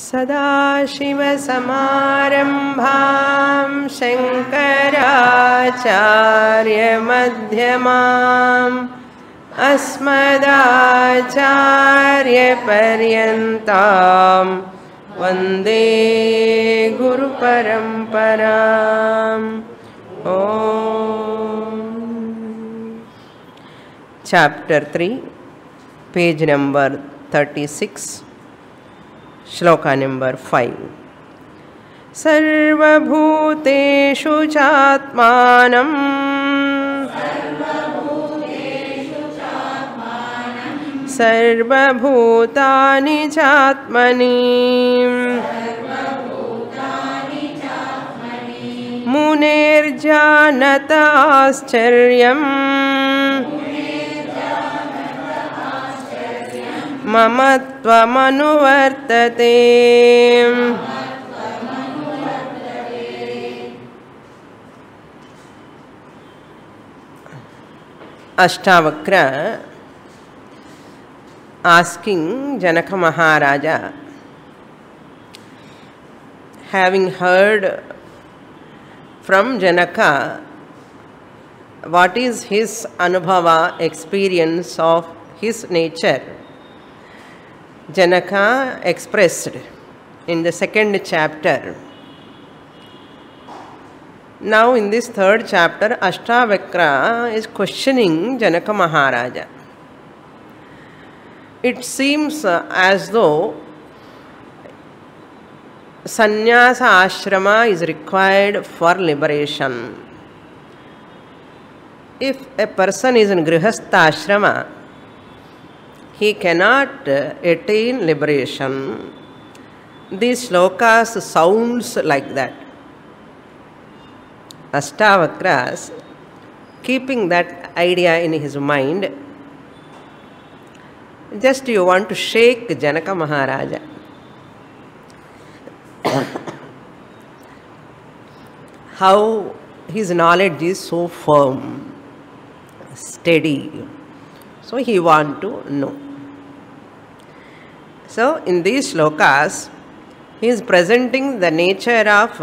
सदाशिवसमारम्भां शङ्कराचार्यमध्यमाम् अस्मदाचार्यपर्यन्तां वन्दे गुरुपरम्पराम्। Chapter 3, page number 36, shloka number 5. सर्वभूतेषु चात्मानं सर्वभूतानि चात्मनि मुनेर्जानत आश्चर्यम् मम त्वमनुवर्तते। Ashtavakra asking Janaka Maharaja, having heard from Janaka what is his anubhava, experience of his nature, Janaka expressed in the second chapter. Now in this third chapter, Ashtavakra is questioning Janaka Maharaja. It seems as though sannyasa ashrama is required for liberation. If a person is in grihastha ashrama, he cannot attain liberation. These shlokas sounds like that. Ashtavakras, keeping that idea in his mind, just you want to shake Janaka Maharaja. How his knowledge is so firm, steady. So he want to know. So in these shlokas, he is presenting the nature of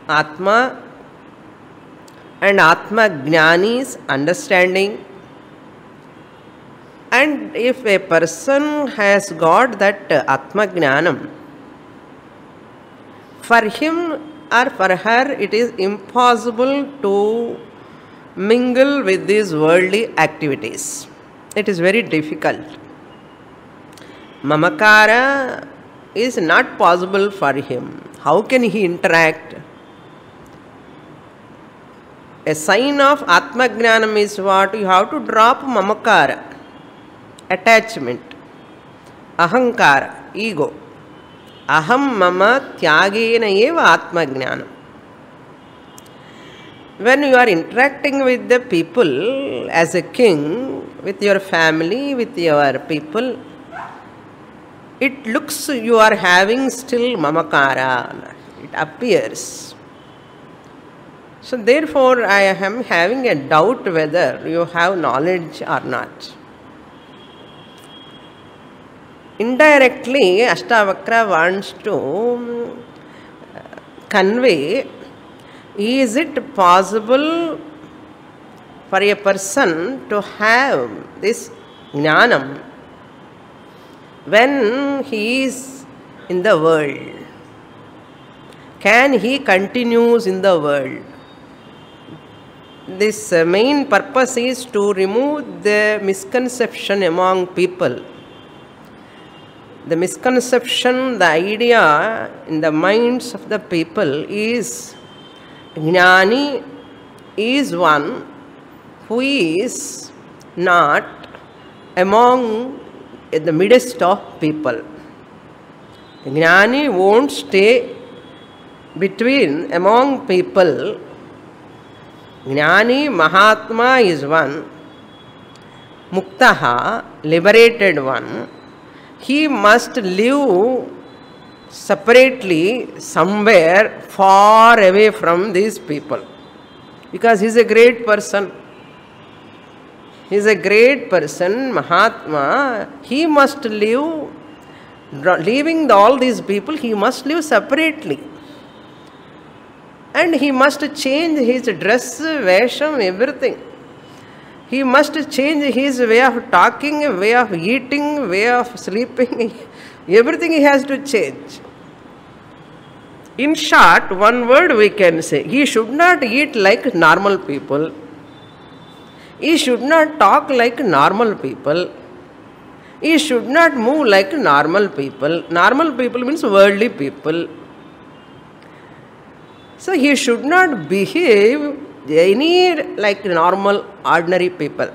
Atma and Atma Jnani's understanding. And if a person has got that Atma Jnanam, for him or for her it is impossible to mingle with these worldly activities. It is very difficult. Mamakara is not possible for him. How can he interact? A sign of Atma Jnanam is what? You have to drop Mamakara, attachment, Ahankara, ego. Aham mama tyagena eva Atma Jnanam. When you are interacting with the people as a king, with your family, with your people, it looks you are having still Mamakara. It appears. So therefore, I am having a doubt whether you have knowledge or not. Indirectly, Ashtavakra wants to convey, is it possible for a person to have this jnanam when he is in the world? Can he continues in the world? This main purpose is to remove the misconception among people. The misconception, the idea in the minds of the people is Jnani is one who is not among the midst of people. Jnani won't stay among people. Jnani Mahatma is one, Muktaha, liberated one. He must live separately somewhere far away from these people, because he is a great person. He is a great person, Mahatma. He must live leaving all these people, he must live separately. And he must change his dress, vesham, everything. He must change his way of talking, way of eating, way of sleeping. Everything he has to change. In short, one word we can say, he should not eat like normal people. He should not talk like normal people. He should not move like normal people. Normal people means worldly people. So he should not behave any like normal, ordinary people.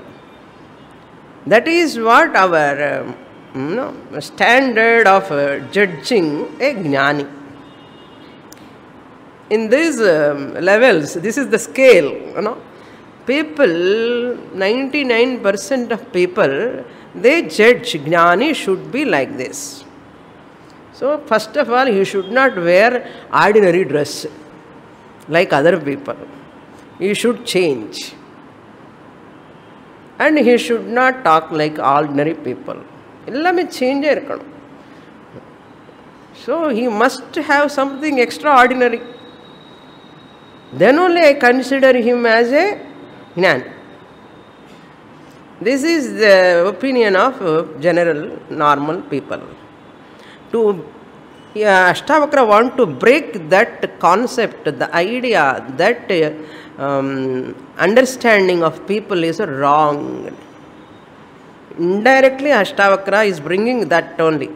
That is what our standard of judging a jnani. In these levels, this is the scale, People, 99% of people, they judge jnani should be like this. So first of all, he should not wear ordinary dress like other people. He should change. And he should not talk like ordinary people. Ellame change irukkanum. So he must have something extraordinary. Then only I consider him as a jnani. This is the opinion of general normal people. Ashtavakra want to break that concept, the idea, that understanding of people is wrong. Indirectly Ashtavakra is bringing that only.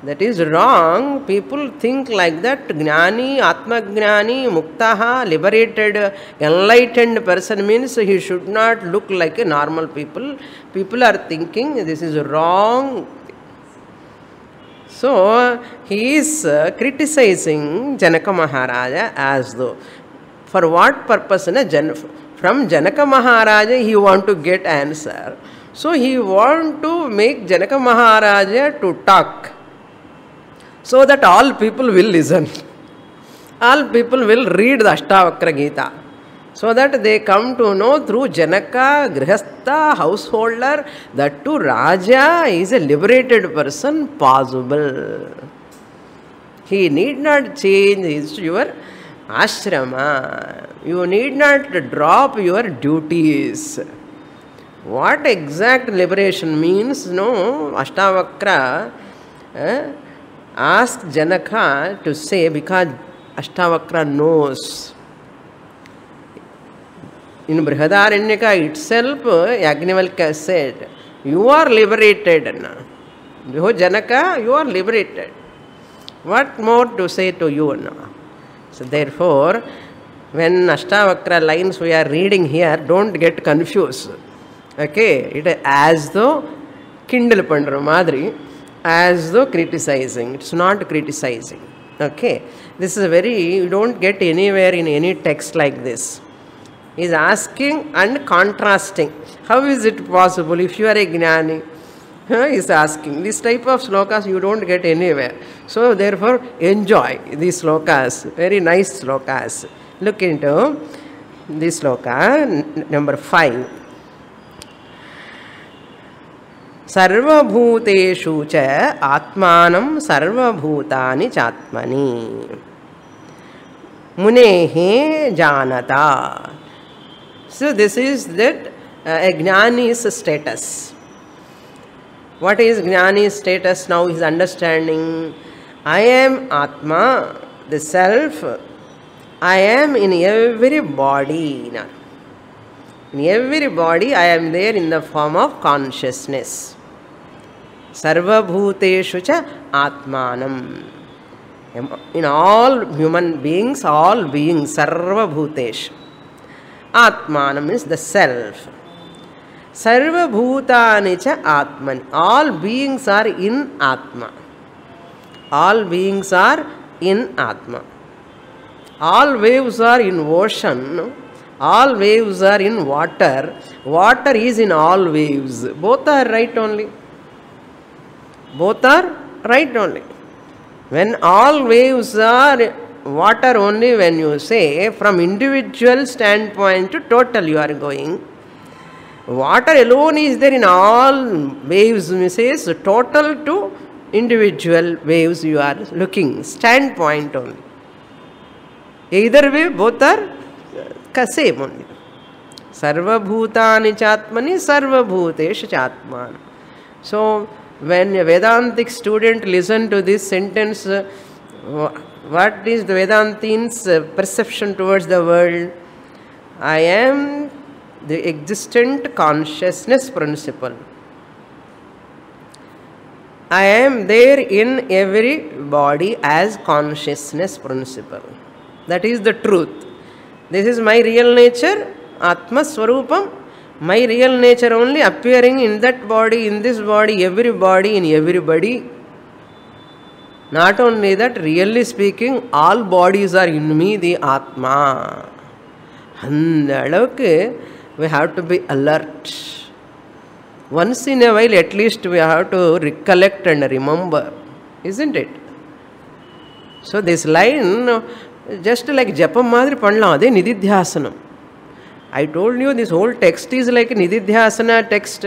That is wrong. People think like that. Jnani, Atma Jnani, Muktaha, liberated, enlightened person means he should not look like a normal people. People are thinking this is wrong. So he is criticizing Janaka Maharaja as though. For what purpose? From Janaka Maharaja he want to get answer. So he want to make Janaka Maharaja to talk, so that all people will listen. All people will read the Ashtavakra Gita, so that they come to know through Janaka, Grihastha, householder, that too Raja is a liberated person possible. He need not change your ashrama. You need not drop your duties. What exact liberation means? No, Ashtavakra asked Janaka to say, because Ashtavakra knows. In Brihadaranyaka itself, Yajnavalkya said, you are liberated. Janaka, you are liberated. What more to say to you now? So therefore, when Ashtavakra lines we are reading here, don't get confused. Okay, it is as though Kindle Pandra Madri, as though criticizing. It's not criticizing. Okay, this is you don't get anywhere in any text like this. He is asking and contrasting. How is it possible if you are a jnani? He is asking. This type of slokas you don't get anywhere. So therefore enjoy these slokas. Very nice slokas. Look into this sloka, number 5. Sarvabhuteshu cha atmanam sarvabhutani chatmani munehe janata. So this is that a jnani's status. What is jnani's status now? His understanding. I am Atma, the self. I am in every body. In every body I am there in the form of consciousness. Sarvabhuteshu cha atmanam. In all human beings, all beings, sarvabhuteshu. Atmanam is the self. Sarvabhutani cha atman. All beings are in Atma. All beings are in Atma. All waves are in ocean. All waves are in water. Water is in all waves. Both are right only. Both are right only. When all waves are water only, when you say from individual standpoint to total you are going. Water alone is there in all waves, says total to individual waves you are looking, standpoint only. Either way, both are same only. Sarva bhutani chatmani, sarva bhuteshu chatman. So, when a Vedantic student listen to this sentence, what is the Vedantin's perception towards the world? I am the existent consciousness principle. I am there in every body as consciousness principle. That is the truth. This is my real nature, Atma Swarupam. My real nature only appearing in that body, in this body, in everybody. Not only that, really speaking, all bodies are in me, the Atma. And we have to be alert. Once in a while, at least we have to recollect and remember. Isn't it? So this line, just like Japam Madri Panla, ade Nididhyasanam. I told you this whole text is like a Nididhyasana text.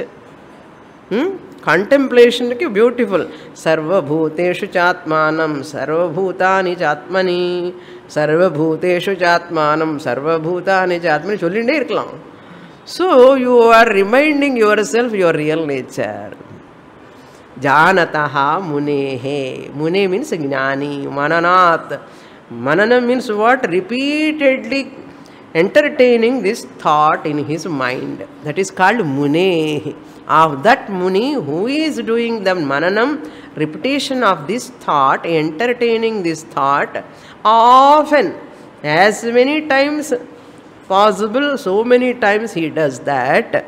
Contemplation is beautiful. Sarva bhuteshu chatmanam, sarva bhutani chatmani, sarva bhuteshu chatmanam, sarva bhutani chatmani. Sollinde irkalam. So you are reminding yourself your real nature. Janataha munehe. Mune means jnani, mananat. Manana means what? Repeatedly entertaining this thought in his mind. That is called mune. Of that muni who is doing the mananam, repetition of this thought, entertaining this thought, often, as many times possible, so many times he does that.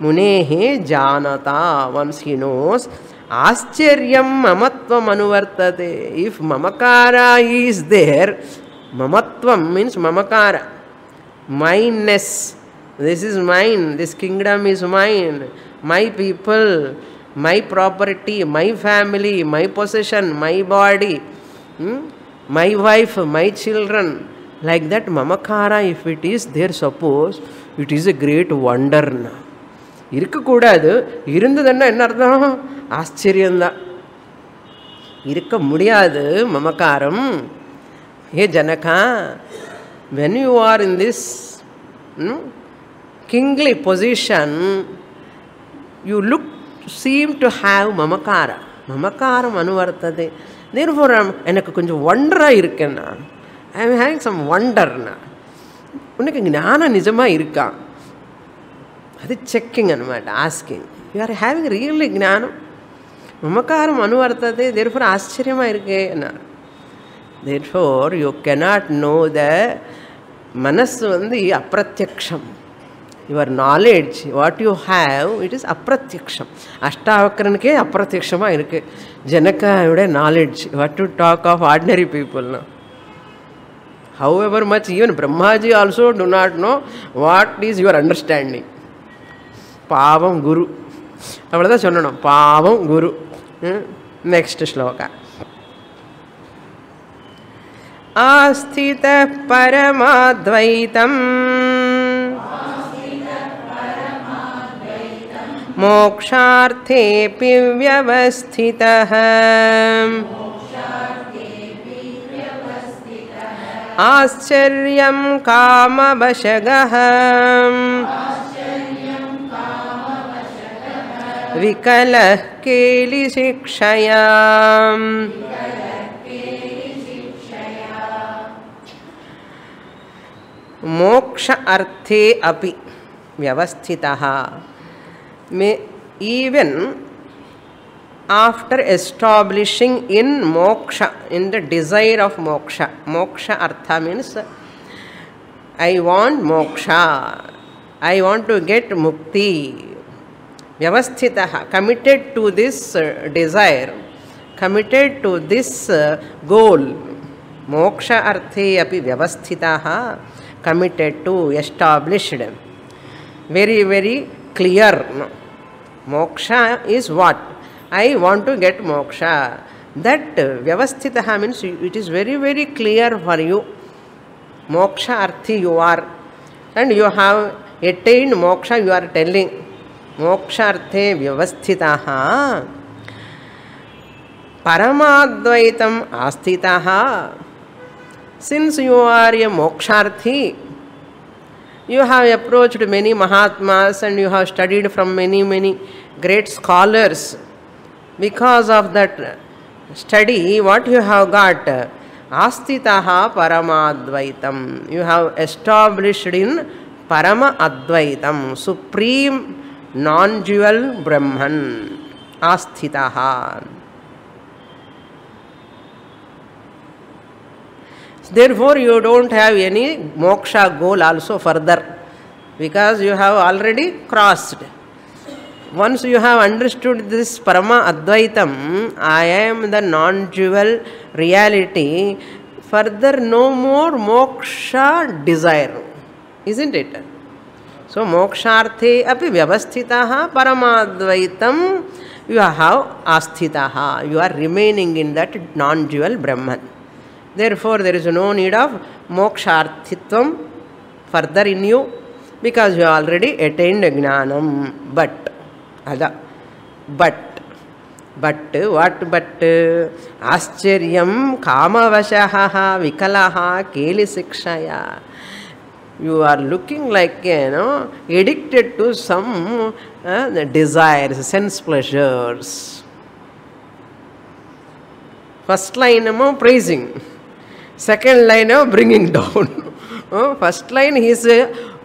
Munehe janata, once he knows, aschyaryam mamatvam anuvartate. If mamakara is there, mamatvam means mamakara. Mineness. This is mine, this kingdom is mine, my people, my property, my family, my possession, my body, my wife, my children. Like that mamakara, if it is there, suppose, it is a great wonder. Irukka koodadu, irundhadanna enna artham? Aschariyam da. Irukka mudiyadu mamakaram. Hey Janaka, when you are in this kingly position, you seem to have mamakara. Mamakaram anuvartade. Therefore, enakku konjam wonder irukkenna. I am having some wonder. Unakku gnana nijama irukka. Adi checking anamata, asking. You are having really gnana. Mamakaram anuvartade. Therefore, aschariyama irukke. Therefore, you cannot know the manasu vandi aprathyaksham. Your knowledge, what you have, it is aprathyaksham. Ashtavakranke aprathyakshama irukke. Janaka knowledge. What to talk of ordinary people now. However much, even Brahmaji also do not know what is your understanding. Pavam Guru. Avada sonnanum. Pavam Guru. Next shloka. Asthita paramadvaitam moksharthepi vyavasthitah आश्चर्यं कामवशगः विकलः केलिशिक्षया मोक्ष अर्थे अपि व्यवस्थितः even after establishing in moksha, in the desire of moksha. Moksha artha means I want moksha, I want to get mukti. Vyavasthitaha, committed to this desire, committed to this goal. Moksha arthe api vyavasthitaha, committed to, established. Very, very clear. No? Moksha is what? I want to get moksha. That vyavasthitaha means it is very, very clear for you. Moksha arthi you are. And you have attained moksha, you are telling. Moksha arthe vyavasthitaha. Paramadvaitam astitaha. Since you are a moksharthi, you have approached many Mahatmas and you have studied from many great scholars. Because of that study, what you have got? Astitaha Paramadvaitam. You have established in Parama Advaitam, supreme non-dual Brahman. Asthitaha. Therefore, you don't have any moksha goal also further, because you have already crossed. Once you have understood this Parama Advaitam, I am the non-dual reality, further no more moksha desire. Isn't it? So, moksharthe api vyavasthitaha Paramadvaitam, you have asthitaha. You are remaining in that non-dual Brahman. Therefore, there is no need of moksharthitvam further in you, because you have already attained jnanam. But what but? Ascharyam kamavashaha vikalaha keli sikshaya. You are looking like, addicted to some desires, sense pleasures. First line praising. Second line bringing down. First line he is,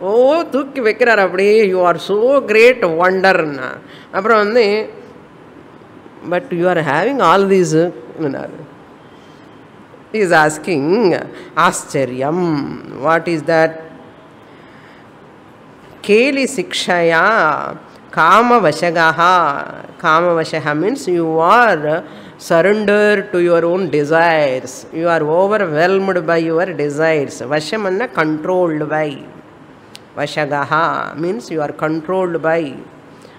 oh, you are so great wonder. But you are having all these. He is asking, Ascharyam. What is that? Keli sikshaya kama vashagaha. Kama vashaha means you are surrendered to your own desires. You are overwhelmed by your desires. Vashamanna controlled by. Vashagaha means you are controlled by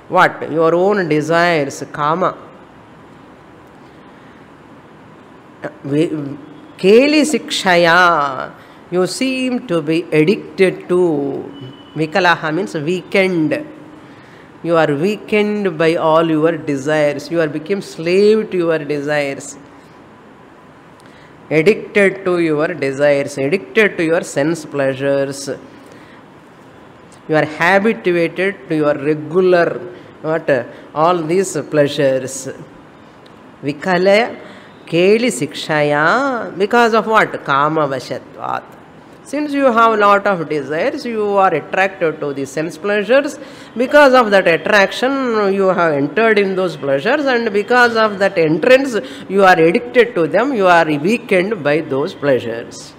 what? Your own desires. Kama. Keli sikshaya. You seem to be addicted to. Vikalaha means weakened. You are weakened by all your desires. You are become slave to your desires. Addicted to your desires. Addicted to your sense pleasures. You are habituated to your regular, all these pleasures. Vikala keli sikshaya. Because of what? Kama vashatvat. Since you have a lot of desires, you are attracted to the sense pleasures. Because of that attraction, you have entered in those pleasures, and because of that entrance, you are addicted to them. You are weakened by those pleasures.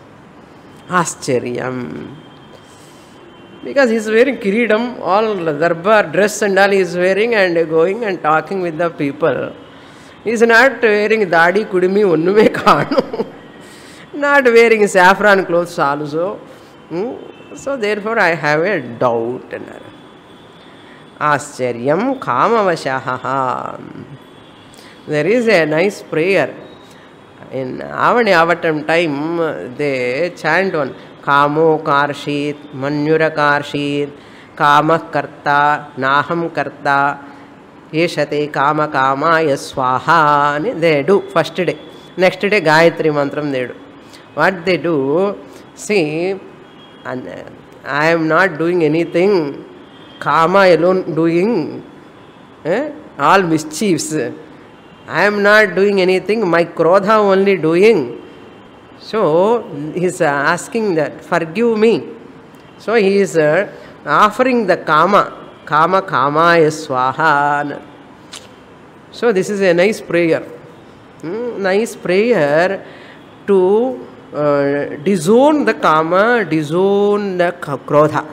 Ascharyam. Because he is wearing kiridam, all darbar dress and all he is wearing, and going and talking with the people. He is not wearing dadi kudimi onnume kaanu. Not wearing saffron clothes also. So therefore I have a doubt. Ascharyam kamavashaha. There is a nice prayer. In Avani Avatam time, they chant one. Kamo karshit, manyura karshit, kama karta, naham karta, yeshate kama kama yaswaha. They do first day. Next day Gayatri mantram they do. What they do, see, and I am not doing anything, kama alone doing, all mischiefs. I am not doing anything, my krodha only doing. So, he is asking that, forgive me. So, he is offering the kama, kama swaha. So, this is a nice prayer. Nice prayer to disown the kama, disown the krodha.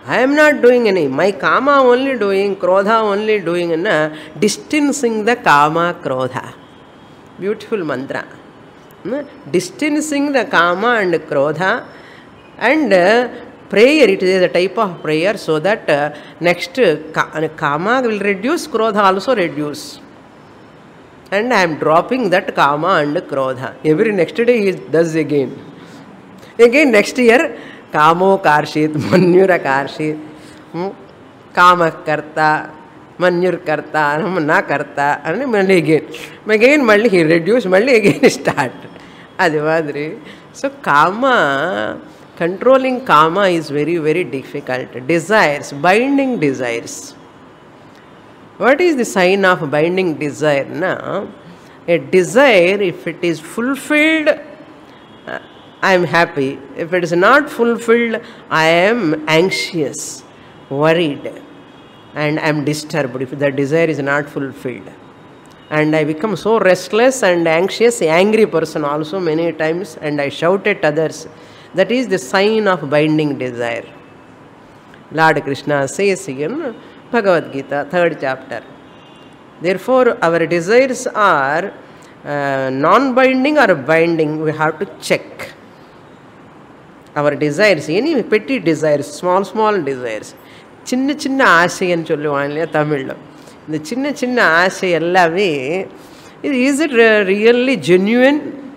I am not doing any. My kama only doing, krodha only doing, distancing the kama, krodha. Beautiful mantra. Distancing the kama and krodha, and prayer, it is a type of prayer, so that next kama will reduce, krodha also reduce. And I am dropping that kama and krodha. Every next day he does again. Again next year, kamo karshit, manyura karshit, kama karta, Manyur karta, na karta, and again, Malli he reduced, Malli again start. Adivadri. So kama, controlling kama is very, very difficult. Desires, binding desires. What is the sign of binding desire? Na? A desire, if it is fulfilled, I am happy. If it is not fulfilled, I am anxious, worried, and I am disturbed if the desire is not fulfilled. And I become so restless and anxious, angry person also many times, and I shout at others. That is the sign of binding desire. Lord Krishna says in Bhagavad Gita, 3rd chapter. Therefore, our desires are non-binding or binding. We have to check. Our desires, any petty desires, small desires. Chinna chinna aasai nu solluvaanga Tamil lo. The chinna chinna aasai ellame, is it really genuine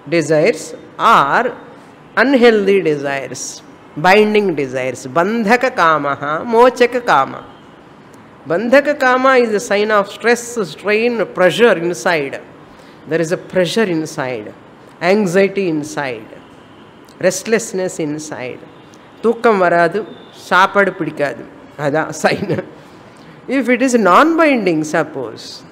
desires or unhealthy desires, binding desires? Bandhaka kamaha, mochaka kama. Bandhaka kama is a sign of stress, strain, pressure inside. There is a pressure inside, anxiety inside, restlessness inside. Tukam varadu, sapadu pidikadu. Ada sign. If it is non-binding, suppose,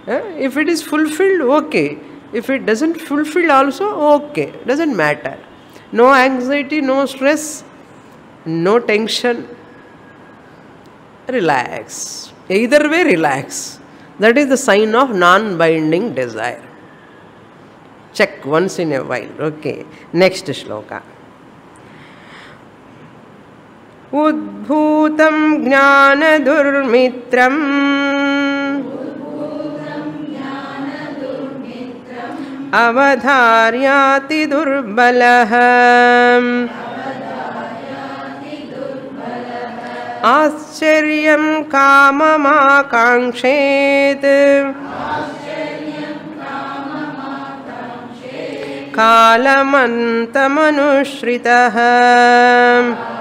if it is fulfilled, okay. If it doesn't fulfill also, okay. Doesn't matter. No anxiety, no stress, no tension. Relax. Either way, relax. That is the sign of non-binding desire. Check once in a while. Okay. Next shloka. Udbhutam jnana durmitram avadharyati durbalaham Ascharyam kamamakangshet kalamantamanushritaha.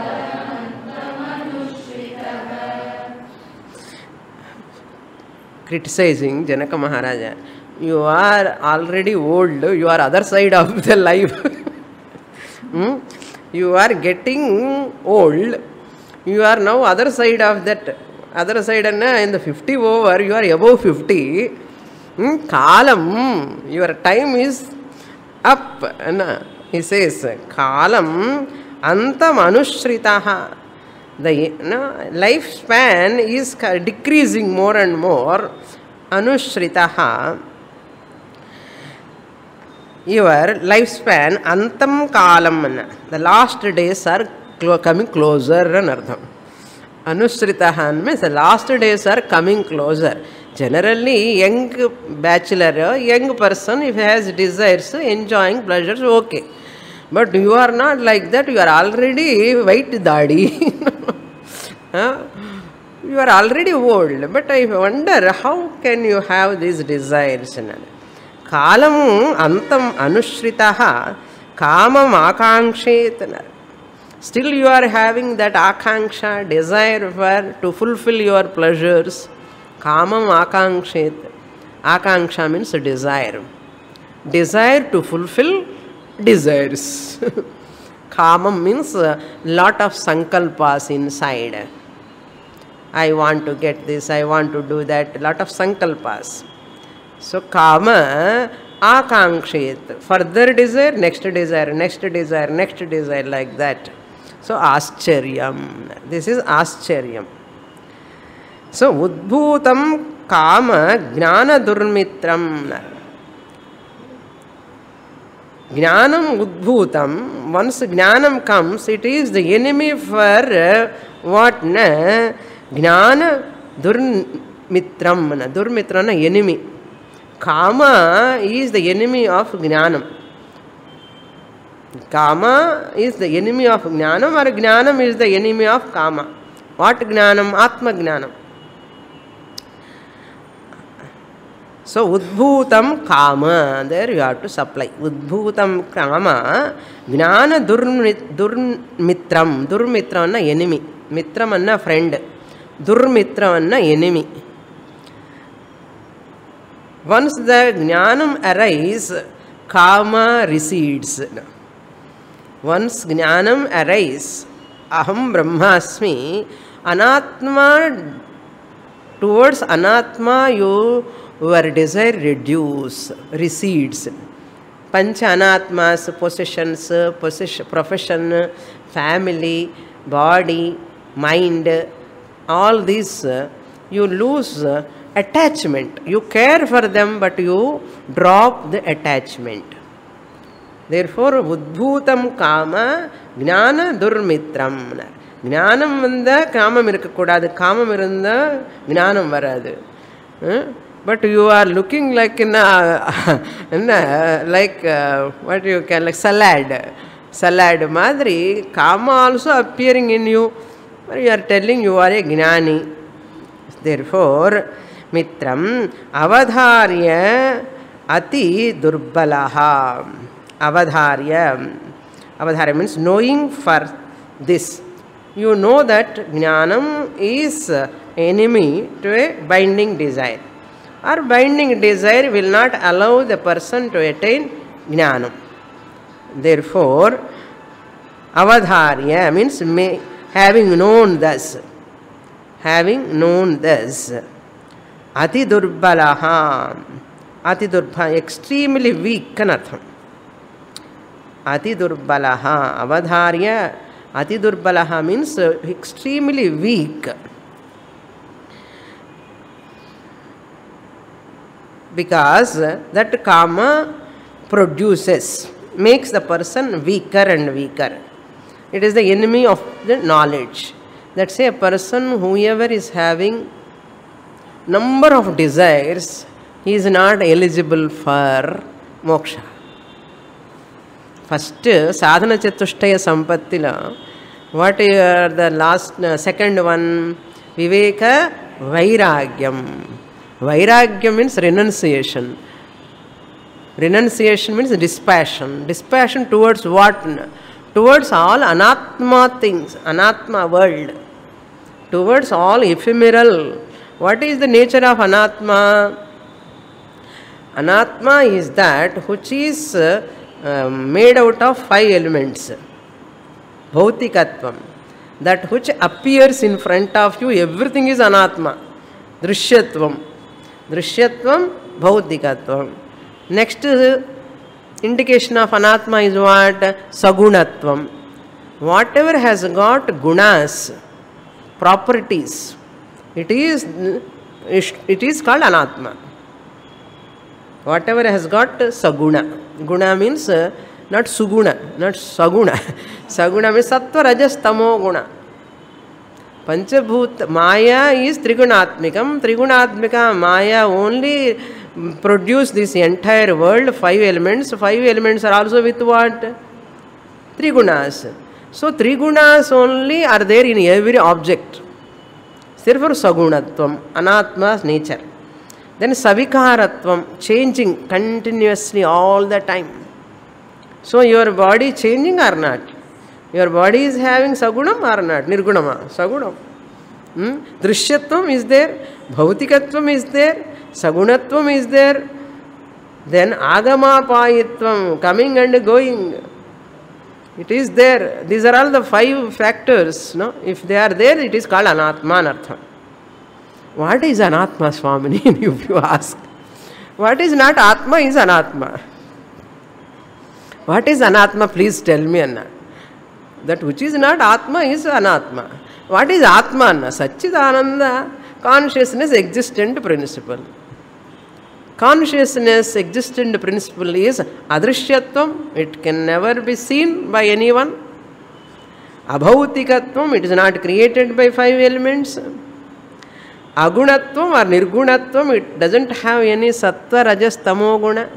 Criticizing Janaka Maharaja. You are already old, you are other side of the life. You are getting old. You are now other side of that. Other side in the 50 over, you are above 50. Kalam, your time is up. He says, Kalam antam anushritaha. The lifespan is decreasing more and more. Anushritaha. Your lifespan, antam kalam. The last days are coming closer. Anushritaha means the last days are coming closer. Generally, young bachelor, young person, if he has desires, enjoying pleasures, okay. But you are not like that. You are already white dadi. You are already old. But I wonder, how can you have these desires? Kalam antam anushritaha kamam akankshet. Still you are having that akanksha, desire to fulfill your pleasures. Kamam akankshet. Akanksha means desire. Desire to fulfill desires. Kamam means a lot of sankalpas inside. I want to get this, I want to do that, lot of sankalpas. So kama akankshet. Further desire, next desire, next desire, next desire, like that. So ascharyam. This is ascharyam. So udbhutam kama jnana durmitram. Jnanam udbhutam. Once jnanam comes, it is the enemy for what? Jnana durmitram. Durmitram is enemy. Kama is the enemy of jnanam. Kama is the enemy of jnanam, or jnanam is the enemy of kama. What jnanam? Atma jnanam. So udbhutam kama, there you have to supply. Udbhutam kama jnana durmitram. Durmitram is enemy. Mitram is friend. Durmitra anna enemy. Once the jnanam arises, kama recedes. Once jnanam arises, aham brahmasmi, anatma, towards anatma your desire recedes. Pancha anatmas, possessions, profession, family, body, mind, all these, you lose attachment. You care for them, but you drop the attachment. Therefore, Udbhutam Kama Jnana Durmitram. Jnanam vanda Kamam irukkodadu. Kamam irundha Jnanam varadu. But you are looking like what you can, like salad. Salad madri, Kama also appearing in you. You are telling you are a Jnani. Therefore, Mitram avadharya ati durbalaha. Avadharya means knowing for this. You know that Jnanam is enemy to a binding desire. Or binding desire will not allow the person to attain Jnanam. Therefore, avadharya means having known thus. Having known this, ati durbalaha, extremely weak kanartham. Ati durbalaha, avadharya, ati durbalaha means extremely weak. Because that kama produces, makes the person weaker and weaker. It is the enemy of the knowledge. Let's say a person, whoever is having number of desires, he is not eligible for moksha. First, sadhana chatushtaya sampattila, what are the last, second one? Viveka vairagyam. Vairagyam means renunciation. Renunciation means dispassion. Dispassion towards what? Towards all anatma things, anatma world. Towards all ephemeral. What is the nature of anatma? Anatma is that which is made out of 5 elements. Bhautikatvam. That which appears in front of you, everything is anatma. Drishyatvam. Drishyatvam, bhautikatvam. Next indication of anatma is what? Sagunatvam. Whatever has got gunas, properties, it is called anatma. Whatever has got saguna. Guna means not suguna, not saguna. Saguna means sattva, rajas, tamo guna. Panchabhut Maya is Trigunatmikam. Trigunatmika Maya only produce this entire world, 5 elements. 5 elements are also with what? Trigunas. So Trigunas only are there in every object. Therefore Sagunatvam, Anatma's nature. Then Savikaratvam, changing continuously all the time. So your body changing or not? Your body is having Sagunam or not? Nirgunama, Sagunam. Drishyatvam is there, Bhautikatvam is there, Sagunatvam is there. Then Agama Payitvam, coming and going. It is there. These are all the 5 factors. No? If they are there, it is called Anatma Anartham. What is Anatma, Swamini, if you ask? What is not Atma is Anatma. What is Anatma? Please tell me, Anna. That which is not Atma is Anatma. What is Atma, Anna? Satchidananda, consciousness existent principle. Consciousness existent principle is Adrishyatvam, it can never be seen by anyone. Abhautikatvam, it is not created by 5 elements. Agunatvam or Nirgunatvam, it doesn't have any sattva, rajas, tamo guna.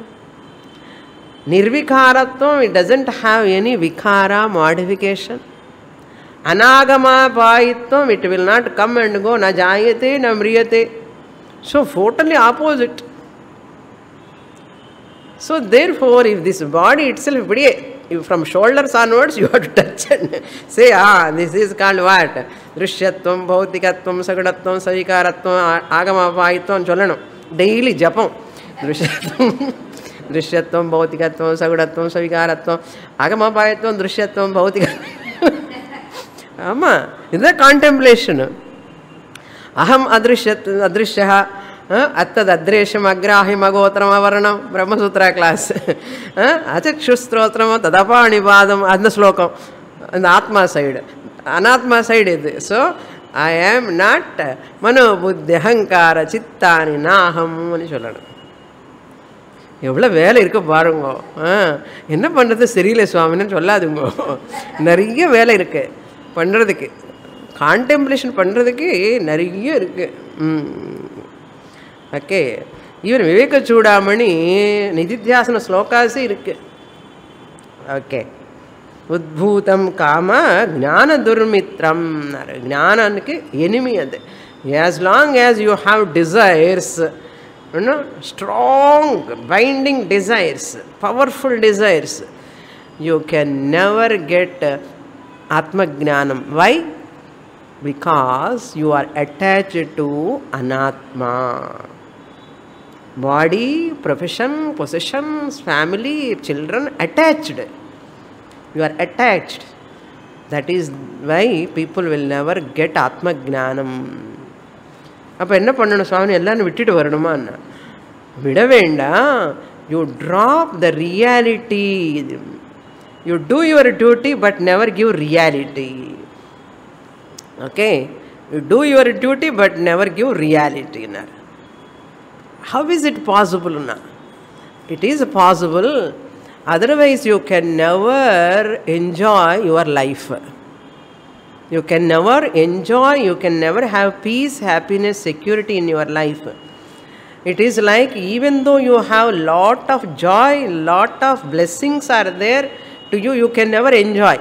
Nirvikaratvam, it doesn't have any vikara modification. Anagama payitvam, it will not come and go, na jayate, na mriyate. So, totally opposite. So, therefore, if this body itself, From shoulders onwards, you have to touch and say, this is called what? Drishyatvam, Bhautikatvam, Sagadatvam, Savikaratvam, Agamapayitvam, Cholanam. Daily japam. Drishyatvam, Drishyatvam, Bhautikatvam, Sagadatvam, Savikaratvam, Agamapayitvam, Drishyatvam, Bhautikatvam. Ama, is that contemplation? Aham adrishyah. Attad adresham agrahim agotram avaranam Brahma Sutra class. Achakshustrotrama tadapani padam adna slokam. On the Atma side. Anatma side is this. So, I am not mano buddhi hankara chittani naham ani sollana. எவ்வளோ வேலை இருக்க பாருங்க. என்ன பண்ணுறது சரியில்லை சுவாமின்னு சொல்லாதுங்க. நிறைய வேலை இருக்கு பண்ணுறதுக்கு. கான்டெம்ப்ளேஷன் பண்ணுறதுக்கு நிறைய இருக்கு. ஓகே, ஈவன் விவேக சூடாமணி நிதித்தியாசன ஸ்லோகாஸே இருக்கு. ஓகே, உத்பூதம் காம ஞான துர்மித்ரம். ஞானனுக்கு எனிமி அது. as long as you have desires, strong binding desires, powerful desires, you can never get Atma Jnanam. Why? Because you are attached to Anatma. Body, profession, possessions, family, children, attached. You are attached. That is why people will never get Atma Jnanam. அப்போ என்ன பண்ணணும் சுவாமி? எல்லாம் விட்டுட்டு வரணுமான்னா விட வேண்டாம். You drop the reality. You do your duty but never give reality. Okay, you do your duty but never give ரியாலிட்டின்னார். How is it பாசிபிள்னா? It is possible. Otherwise you can never enjoy your life. You can never enjoy, you can never have peace, happiness, security in your life. It is like even though you have lot of joy, lot of blessings are there to you, you can never enjoy.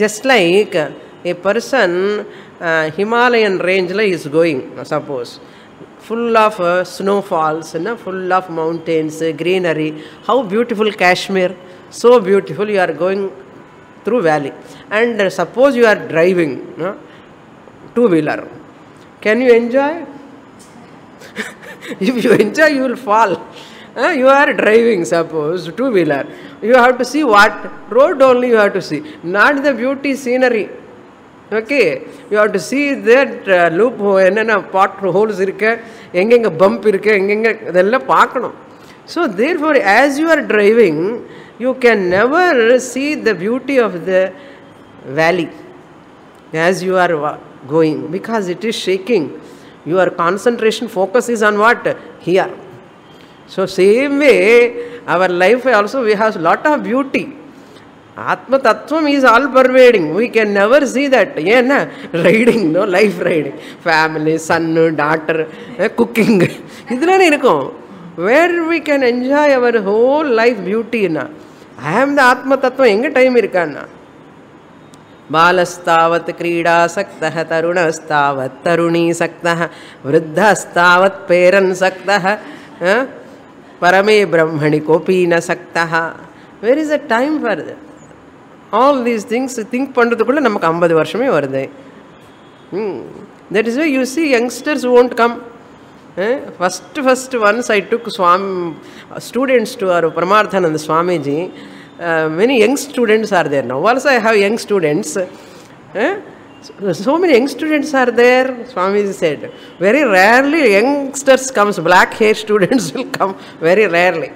Just like a person, Himalayan range is going, suppose, full of snowfalls, full of mountains, greenery. How beautiful Kashmir, so beautiful. You are going through valley, and suppose you are driving two-wheeler. Can you enjoy? If you enjoy, you will fall. You are driving, suppose, two-wheeler. You have to see what? Road only you have to see, not the beauty scenery. Okay, you have to see that loophole, enna pot holes irukku, engenga bump irukku, engenga idella paakano. So therefore, as you are driving, you can never see the beauty of the valley as you are going, because it is shaking. Your concentration focus is on what? Here. So same way, our life also we have lot of beauty. Atma Tattvam is all pervading. We can never see that. Riding, no, life riding. Family, son, daughter, cooking. Idhulane irukum. Where we can enjoy our whole life beauty. I am the Atma Tattva. Enga time irukana? Balastavat krida saktah, tarunastavat taruni saktah, vriddhastavat peran saktah, parame brahmani kopina saktah. Where is the time for that? All these things think pandrathukulla namakku 50 varshame varudhu. That is why you see youngsters won't come. First once I took students to our Paramarthananda Swamiji. Many young students are there now. Also I have young students. So many young students are there, Swamiji said. Very rarely youngsters comes, black hair students will come very rarely.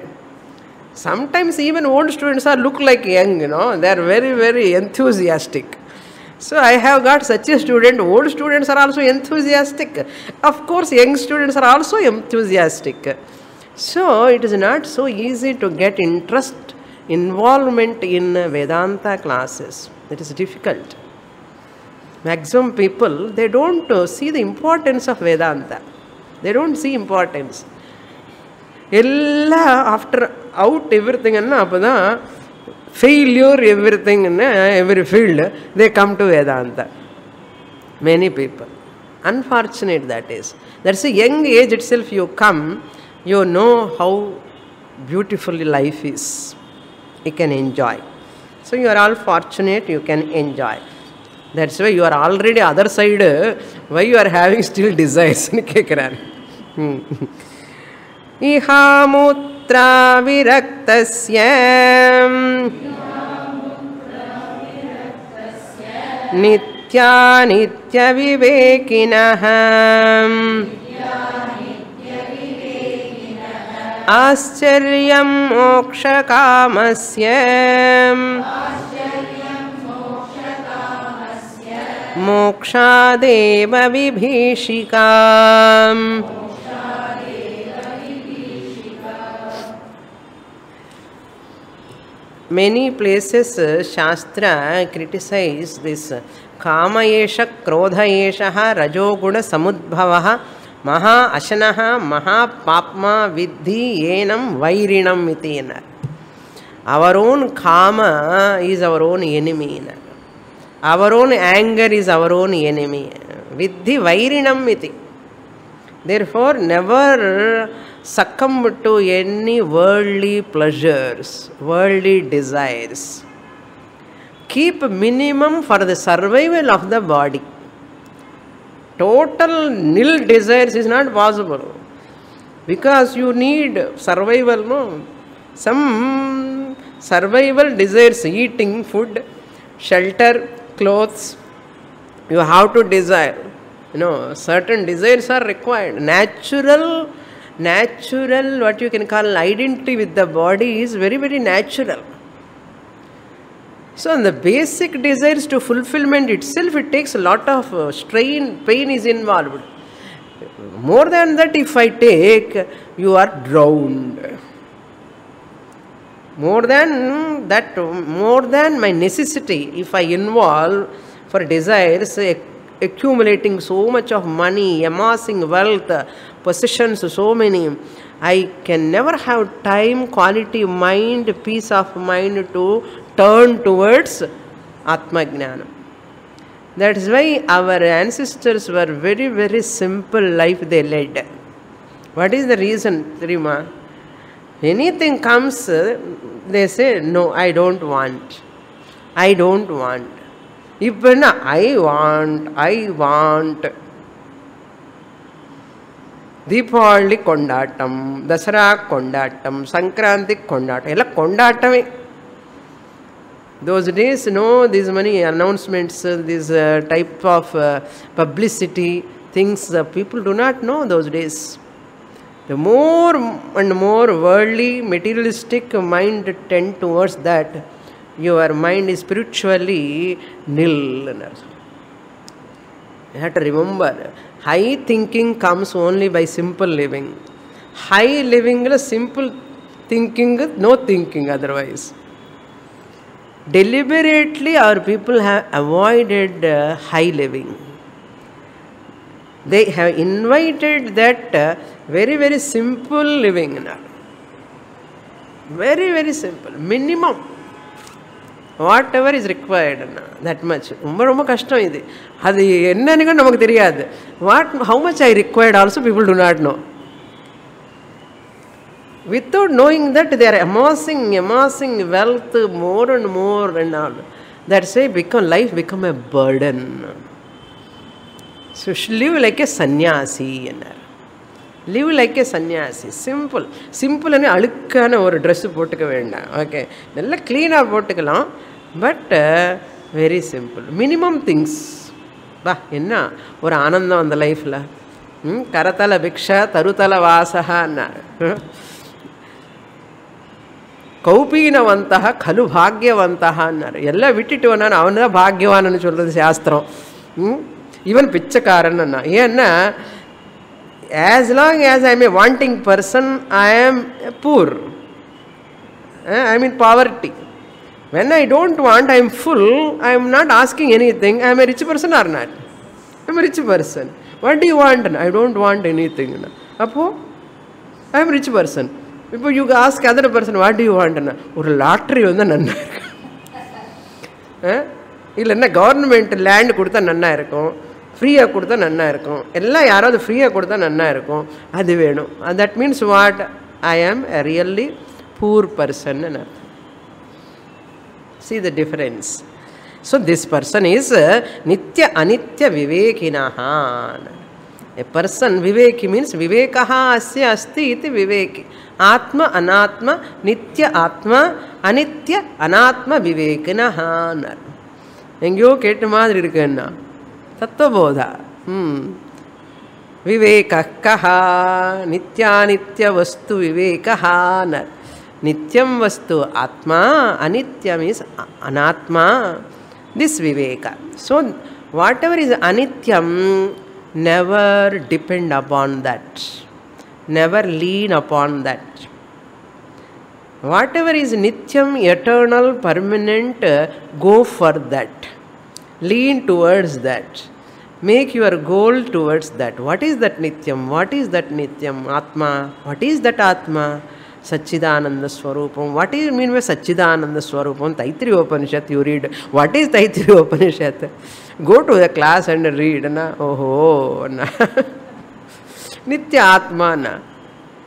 Sometimes even old students are look like young, they are very, very enthusiastic. So I have got such a student. Old students are also enthusiastic. Of course, young students are also enthusiastic. So it is not so easy to get interest, involvement in Vedanta classes. It is difficult. Maximum people, they don't see the importance of Vedanta. They don't see importance. After out everything, failure, everything in every field, they come to Vedanta. Many people. Unfortunate that is. That's a young age itself you come, you know how beautiful life is. you can enjoy. So you are all fortunate, you can enjoy. That's why you are already other side. Why you are having still desires? Ihamutra viraktasya nitya nitya vivekinah आश्चर्यं मोक्षकामस्य मोक्षादेव विभीषिकाम्. Many places Shastra criticize this Kama esha Krodha esha Rajoguna Samudbhavaha Maha Ashanaha Maha Papma Vidhi Yenam Vairinam iti. Our own Kama is our own enemy. Our own anger is our own enemy. Vidhi Vairinam iti. Therefore, never succumb to any worldly pleasures, worldly desires. Keep minimum for the survival of the body. Total nil desires is not possible. Because you need survival, no? Some survival desires, eating, food, shelter, clothes, you have to desire. Certain desires are required. Natural, what you can call identity with the body is very, very natural. So, the basic desires to fulfillment itself, it takes a lot of strain, pain is involved. More than that, if I take, you are drowned. More than that, more than my necessity, if I involve for desires, accumulating so much of money, amassing wealth, possessions, so many, I can never have time, quality, mind, peace of mind to turn towards Atma Jnana. That is why our ancestors were very, very simple life they led. What is the reason, Rima? Anything comes, they say, no, I don't want. I don't want. Even I want. Deepavali kondatam, Dasara kondatam, Sankranti kondatam. Ella kondatame. Those days, these many announcements, this type of publicity, things people do not know those days. The more and more worldly, materialistic mind tend towards that, your mind is spiritually nil. You have to remember, high thinking comes only by simple living. High living is simple thinking, no thinking otherwise. Deliberately our people have avoided high living. They have invited that very, very simple living. Very, very simple. Minimum. Whatever is required. That much. How much I required also people do not know. Without knowing that they are amassing wealth more and more and all. That's why life become a burden. So live like a sannyasi. Live like a sannyasi. Simple. Simple and alukkana or dress potukka venda. Okay. Nalla clean ah potukalam. But very simple. Minimum things. Ba enna or anandam on the life la. Karatala bhiksha tarutala vasaha na. Kaupinavantaha khalu bhagyavantaha annaru. Ella vittitu vanna avana bhagyavananu solradhu shastram. Even pichakaran anna. Yenna as long as I am a wanting person, I am poor. I am in poverty. When I don't want, I am full. I am not asking anything. I am a rich person or not? I am a rich person. What do you want? I don't want anything. Appo, I am a rich person. If you ask other person, what do you want? Or lottery on the nanna. Illa government land kudutha nanna irukum. Free ah kudutha nanna irukum. Ella yaradhu free ah kudutha nanna irukum. Adu venum. And that means what? I am a really poor person. See the difference. So this person is nitya anitya vivekinaha. A person viveki means vivekaha asya asti iti viveki. Atma anatma nitya atma anitya anatma vivekinaha. எங்கேயோ கேட்ட மாதிரி இருக்குன்னா தத்துவபோதா. விவேகः நித்யானித்ய வஸ்து விவேகः. நித்யம் வஸ்து ஆத்மா, அனித்யம் is அனாத்மா. திஸ் விவேக. ஸோ வாட் எவர் இஸ் அனித்யம், never depend upon that, never lean upon that. Whatever is nityam, eternal, permanent, go for that, lean towards that, make your goal towards that. What is that nityam? What is that nityam? Atma. What is that atma? Satchidananda Swarupam. What do you mean by Satchidananda Swarupam? Taittiriya Upanishad you read. What is Taittiriya Upanishad? Go to the class and read. Na? Oh, na. Nitya Atma. Na.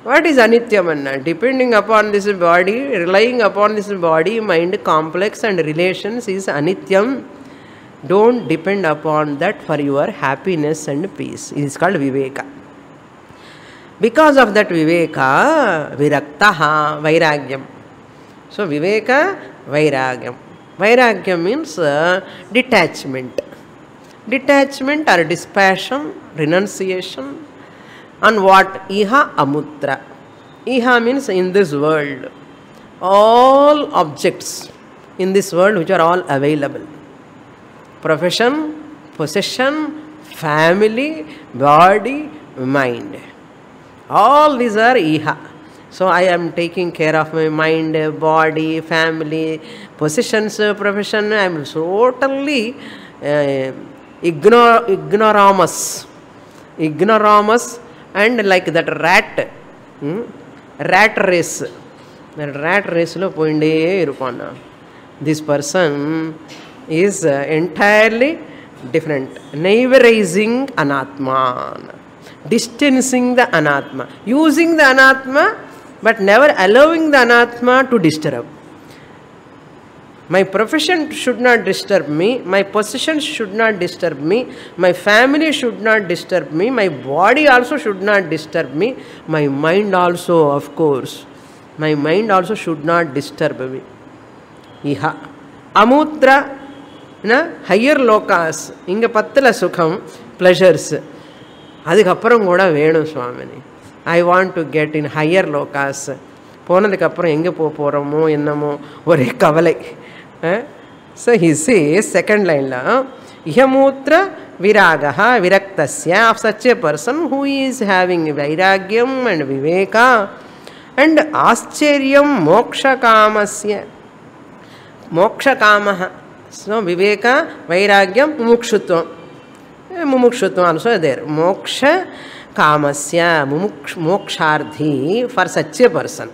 What is Anityam? Na? Depending upon this body, relying upon this body, mind complex and relations is Anityam. Don't depend upon that for your happiness and peace. It is called Viveka. Because of that Viveka, Viraktaha, Vairagyam. So Viveka, Vairagyam. Vairagyam means detachment. Detachment or dispassion, renunciation. On what? Iha amutra. Iha means in this world. All objects in this world which are all available. Profession, possession, family, body, mind. All these are iha. So I am taking care of my mind, body, family, possessions, profession. I am totally ignoramus. Ignoramus and like that rat. Rat race. That rat race lo poinde irupana. This person is entirely different. Naivarizing anatma. Distancing the anatma, using the anatma but never allowing the anatma to disturb. My profession should not disturb me, my possessions should not disturb me, my family should not disturb me, my body also should not disturb me, my mind also, of course, my mind also should not disturb me. Iha amutra, na higher lokas, inga pattala sukham, pleasures. அதுக்கப்புறம் கூட வேணும் சுவாமினி. I want to get in higher லோகாஸ். போனதுக்கப்புறம் எங்கே போகிறோமோ என்னமோ ஒரே கவலை. ஸோ ஹி சேஸ் செகண்ட் லைனில் இஹமூத்திர விராகः விரக்தஸ்ய, of such a person who is having வைராக்கியம் அண்ட் விவேகா அண்ட் ஆச்சரியம் மோக்ஷகாமஸ்ய. மோக்ஷகாமः. ஸோ விவேகா, வைராக்கியம், முமுக்ஷுத்வம். Mumukshutva also there. Moksha kamasya, moksharthi for such a person.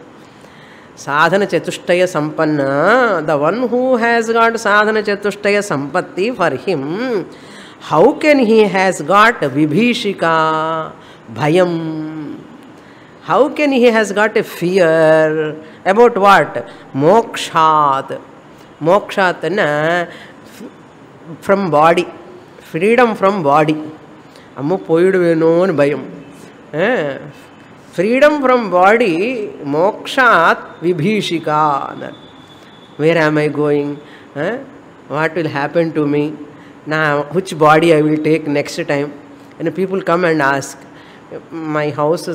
Sadhana chatushtaya sampanna, the one who has got sadhana chatushtaya sampatti, for him, how can he has got vibhishika, bhayam? How can he has got a fear about what? Mokshat. Mokshat na from body. Freedom from body. Amma poyiduveno nu bayam. Freedom from body, mokshat vibhishika. Where am I going? What will happen to me? Now, which body I will take next time? And people come and ask. My house,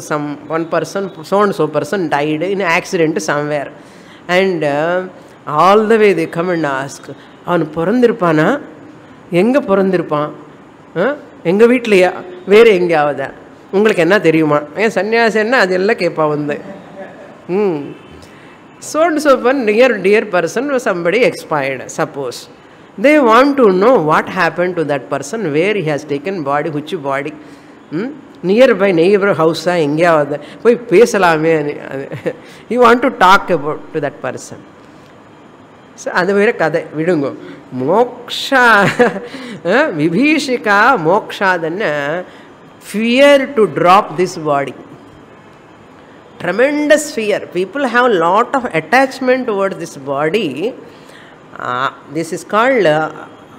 one person, so and so person died in an accident somewhere. And all the way they come and ask, avanu porandirupana? எங்கே பிறந்திருப்பான்? எங்கள் வீட்லையா வேறு எங்கேயாவதா? உங்களுக்கு என்ன தெரியுமா? ஏன் சன்னியாசி என்ன அது எல்லாம் கேட்பா வந்து. So and so one dear person, somebody expired, suppose. They want to know what happened to that person, where he has taken body, which body. Nearby neighbor house எங்கேயாவது போய் பேசலாமே. You want to talk about to that person. So அது வேற கதை விடுங்கோ. Moksha விபீஷிகா மோக்ஷாதன்னு fear to drop this body. Tremendous fear. People have a lot of attachment towards this body. This is called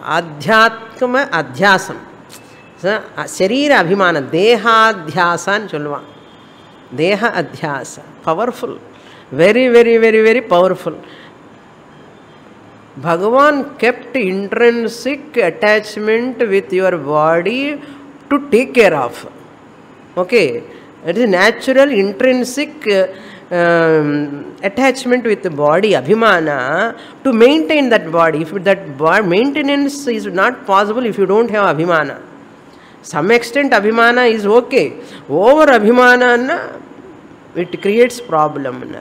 Adhyatma Adhyasam. Sharira Abhimana, Deha Adhyasan Chulva. Deha Adhyasa. Powerful. Very, very, very, very powerful. Bhagavan kept intrinsic attachment with your body to take care of. Okay. It is natural intrinsic attachment with the body, abhimana, to maintain that body. If that maintenance is not possible if you don't have abhimana. Some extent abhimana is okay. Over abhimana, it creates problem.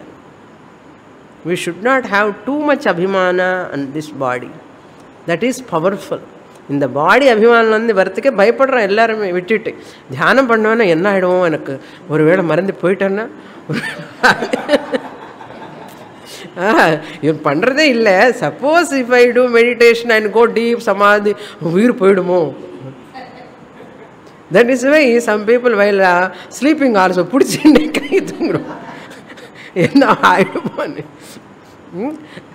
We should not have too much abhimana on this body. That is powerful. இந்த பாடி அபிமானம் வந்து வரத்துக்கே பயப்படுறோம் எல்லாருமே விட்டுட்டு. தியானம் பண்ணோன்னா என்ன ஆகிடுவோம், எனக்கு ஒரு வேளை மறந்து போயிட்டேன்னா இவன் பண்ணுறதே இல்லை. Suppose if I do meditation and go deep சமாதி, உயிர் போயிடுமோ. That is why some people while sleeping also பிடிச்சின்னு கை தூங்குறோம், என்ன ஆகிடுமோன்னு.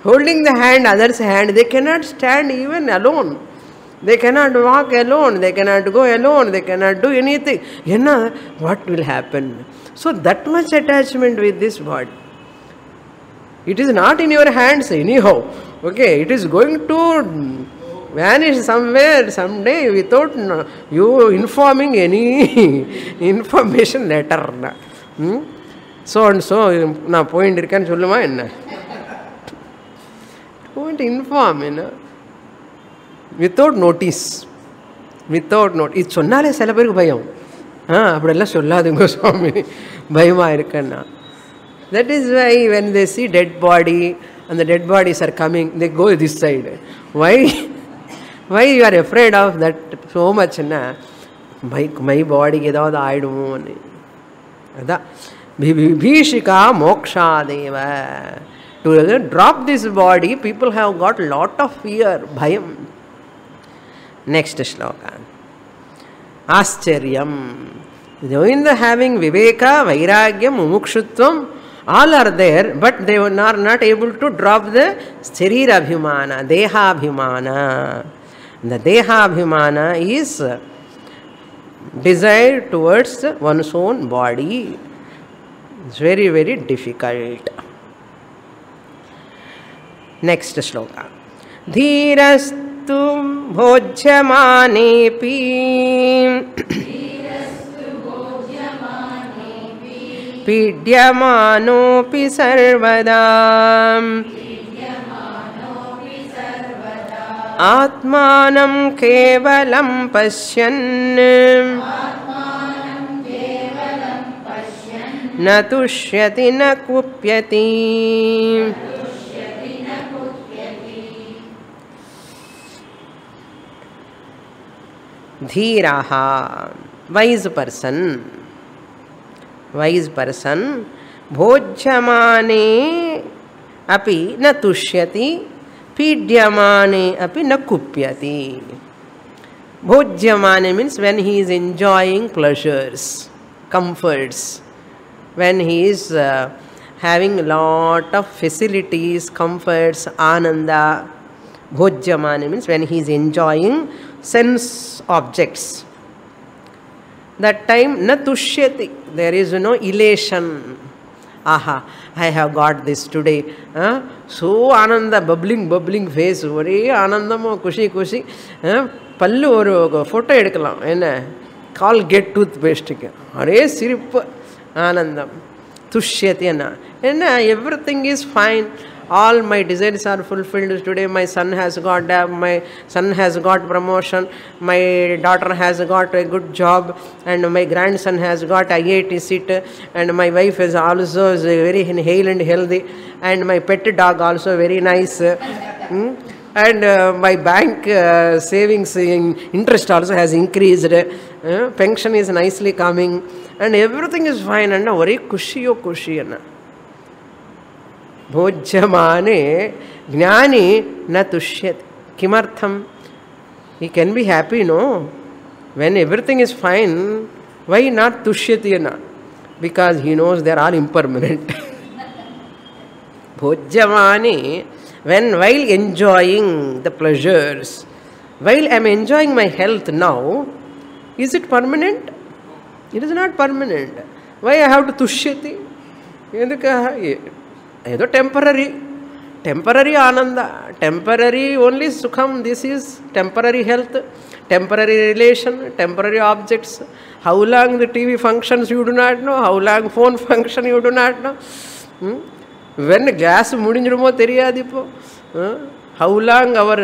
Holding the hand, others' hand, they cannot stand even alone. They cannot walk alone, they cannot go alone, they cannot do anything. What will happen? So that much attachment with this body. It is not in your hands anyhow. Okay, it is going to vanish somewhere someday without you informing any information letter. So and so, நான் போயிட்டு இருக்கேன்னு சொல்லுமா என்ன? Don't inform, without notice. இது சொன்னாலே சில பேருக்கு பயம். அப்படியெல்லாம் சொல்லாதுங்க சுவாமி, பயமா இருக்குன்னா. That is why when they see dead body and the dead bodies are coming, they go this side. Why you are afraid of that so much? My body ஏதாவது ஆயிடுமோ. அதான் விபீஷிகா மோக்ஷாதேவ. To drop this body, people have got lot of fear, bhayam. Next shloka. Ascharyam. In the having viveka, vairagyam, mumukshutvam, all are there, but they are not able to drop the sharira abhimana, deha abhimana. The deha abhimana is desire towards one's own body. It's very, very difficult. Next shloka. Dhirastu bhojyamanepi pidyamanopi sarvada atmanam kevalam pashyan na tushyati na kupyati. Dhiraha, wise person, bhojyamane api na tushyati, pidyamane api na kupyati. Bhojyamane means when he is enjoying pleasures, comforts, when he is having a lot of facilities, comforts, ananda. Bhojyamane means when he is enjoying sense objects. That time na tushyati, there is no elation. Aha, I have got this today. So ananda, bubbling face, very anandamo, kushi. Pallu oru photo edkalam, enna Colgate toothpaste ku. Are sirip anandam. Tushyati anna. Everything is fine. All my desires are fulfilled today. My son has got promotion, my daughter has got a good job, and my grandson has got IIT seat, and my wife is also very hale and healthy, and my pet dog also very nice, and my bank savings interest also has increased, pension is nicely coming, and everything is fine, and very kushi. Bhojyamane jnani na tushyati. Kimartham? He can be happy, no? When everything is fine, why not tushyati na? Because he knows they are all impermanent. Bhojyamane while enjoying the pleasures, while I am enjoying my health now, is it permanent? It is not permanent. Why I have to tushyati? Edo temporary ananda, temporary only sukham. This is temporary health, temporary relation, temporary objects. How long the TV functions you do not know, how long phone function you do not know. When gas mudinjumo theriyadipo. How long our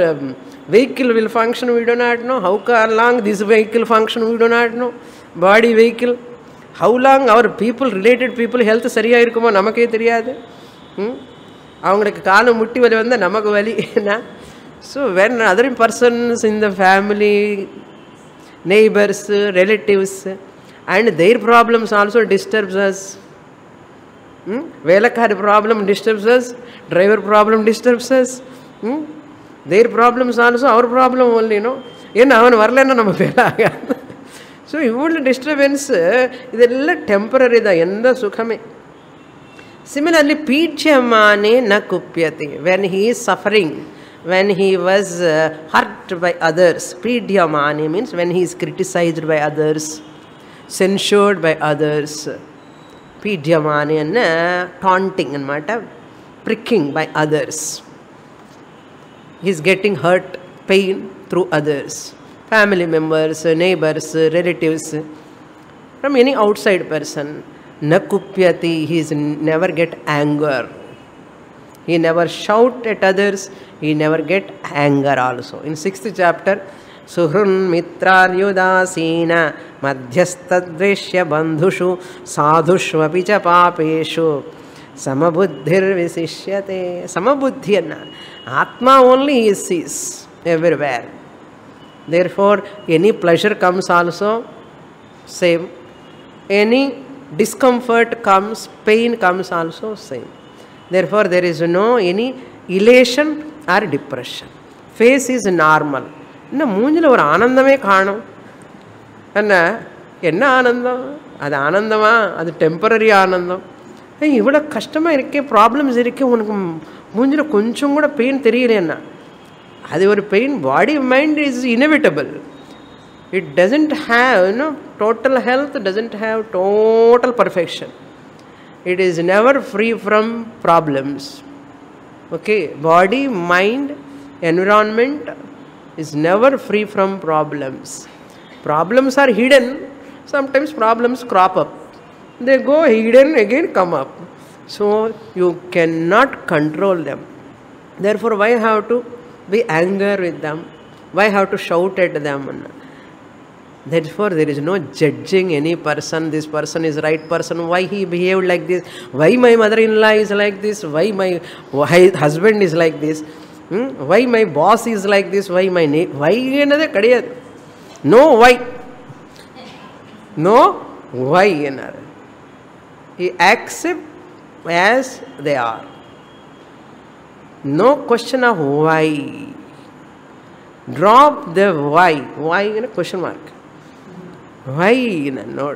vehicle will function we do not know. How long this vehicle function we do not know. Body vehicle. How long our people, related people health சரியா இருக்குமோ நமக்கே தெரியாது. அவங்களுக்கு காலம் முட்டி வலி வந்தா நமக்கு வலி. So when other persons in the family, neighbors, relatives, and their problems also disturbs us. Velakari problem disturbs us, driver problem disturbs us. Their problems also our problem only, you know. Yen avan varlena nama vela. So ivolla disturbance idella temporary da enda sukhame. Similarly, pijyamane na kupyati. When he is suffering, when he was hurt by others, pijyamane means when he is criticized by others, censured by others. Pijyamane anna taunting anamata, pricking by others. He is getting hurt, pain through others, family members, neighbors, relatives, from any outside person. Na kupyati, he is never get anger. He never shout at others. He never get anger also. In 6th chapter, Suhrun mitraryudasina madhyastadveshya bandhushu sadhushvapicha papeshu samabuddhir visishyate. Samabuddhi anna. Atma only he sees everywhere. Therefore, any pleasure comes also, same. Any discomfort comes, pain comes also, same. Therefore, there is no any elation or depression. Face is normal. Na moonjila or anandame kaanam. Anna enna anandam? Adu anandama? Adu temporary anandam. Hey, ivada kashtamai irukke, problems irukke, unakku moonjila koncham kuda pain theriyale anna. Adu or pain, body mind is inevitable. It doesn't have, total health doesn't have total perfection. It is never free from problems. Okay, body, mind, environment is never free from problems. Problems are hidden. Sometimes problems crop up. They go hidden, again come up. So you cannot control them. Therefore, why have to be angry with them? Why have to shout at them? Therefore, there is no judging any person. This person is right person. Why he behaved like this? Why my mother-in-law is like this? Why my husband is like this? Why my boss is like this? Why my why another kadiyad? No why. No why another. He accept as they are. No question of why. Drop the why. Why in a question mark. Why no?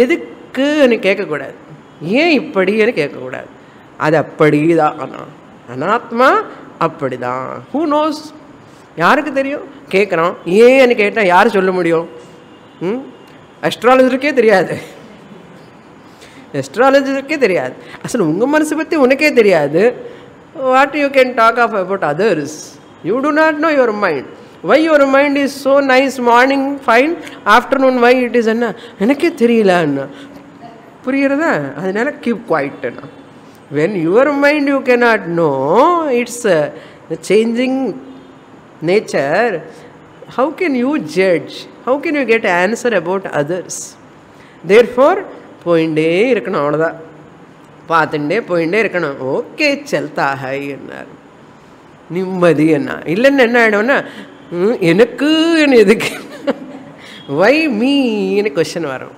எதுக்கு கேட்கக்கூடாது, ஏன் இப்படின்னு கேட்கக்கூடாது. அது அப்படிதான் அனாத்மா, அப்படிதான். Who knows? யாருக்கு தெரியும்? கேட்குறோம், ஏன்னு கேட்டால் யார் சொல்ல முடியும்? அஸ்ட்ராலஜருக்கே தெரியாது, அஸ்ட்ராலஜருக்கே தெரியாது. அசல் உங்கள் மனசை பற்றி உனக்கே தெரியாது. What you can talk of about others? You do not know your mind. Why your mind is so nice, morning fine, afternoon why it is anna? Enake theriyala anna. Puriyirada? Adanal keep quiet anna. When your mind you cannot know, it's changing nature. How can you judge? How can you get answer about others? Therefore, poinde irukana avladha. Paathinde poinde irukana. Okay, chalta hai ennar. Nimmadi anna. Illanna enna aidumna? எனக்கு எதுக்கு? வை மீன்னு question வரும்.